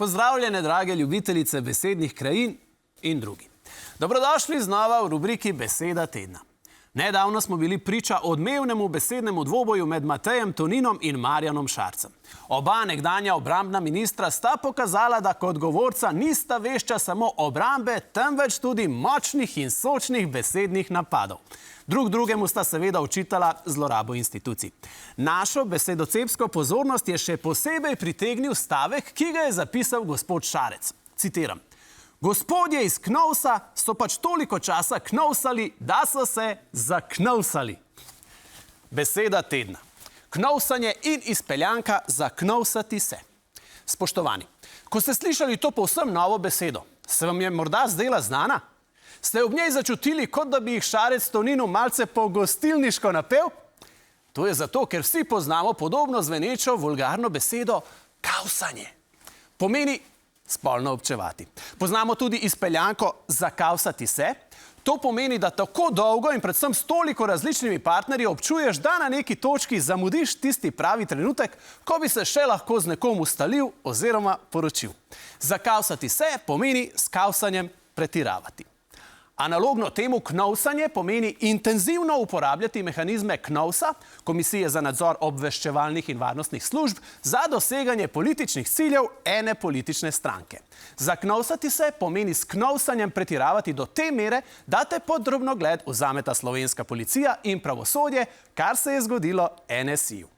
Pozdravljene, drage ljubitelice besednih krajin in drugi. Dobrodošli znova v rubriki Beseda tedna. Nedavno smo bili priča odmevnemu besednemu dvoboju med Matejem Toninom in Marjanom Šarcem. Oba nekdanja obrambna ministra sta pokazala, da kot govorca nista vešča samo obrambe, temveč tudi močnih in sočnih besednih napadov. Drug drugemu sta seveda očitala zlorabo institucij. Našo besedocepsko pozornost je še posebej pritegnil stavek, ki ga je zapisal gospod Šarec. Citiram. Gospodje iz Knovsa so pač toliko časa knovsali, da so se zaknovsali. Beseda tedna. Knovsanje in izpeljanka zaknovsati se. Spoštovani, ko ste slišali to povsem novo besedo, se vam je morda zdela znana? Ste ob njej začutili, kot da bi jih Šarec Toninu malce po gostilniško napel? To je zato, ker vsi poznamo podobno zvenečo vulgarno besedo kavsanje. Pomeni spolno občevati. Poznamo tudi izpeljanko zakavsati se. To pomeni, da tako dolgo in predvsem s toliko različnimi partnerji občuješ, da na neki točki zamudiš tisti pravi trenutek, ko bi se še lahko z nekom ustalil oziroma poročil. Zakavsati se pomeni s kavsanjem pretiravati. Analogno temu knovsanje pomeni intenzivno uporabljati mehanizme Knovsa, Komisije za nadzor obveščevalnih in varnostnih služb, za doseganje političnih ciljev ene politične stranke. Zaknovsati se pomeni s knovsanjem pretiravati do te mere, da te pod drobnogled vzameta slovenska policija in pravosodje, kar se je zgodilo NSI-ju.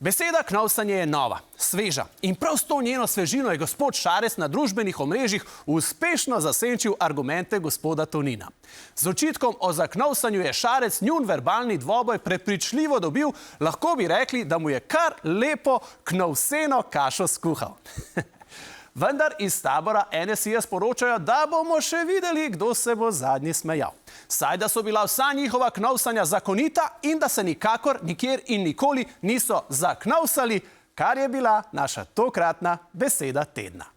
Beseda knovsanje je nova, sveža in prav s to njeno svežino je gospod Šarec na družbenih omrežjih uspešno zasenčil argumente gospoda Tonina. Z očitkom o zaknovsanju je Šarec njun verbalni dvoboj prepričljivo dobil, lahko bi rekli, da mu je kar lepo knovseno kašo skuhal. Vendar iz tabora NSI-ja sporočajo, da bomo še videli, kdo se bo zadnji smejal. Saj da so bila vsa njihova knovsanja zakonita in da se nikakor, nikjer in nikoli niso zaknovsali, kar je bila naša tokratna beseda tedna.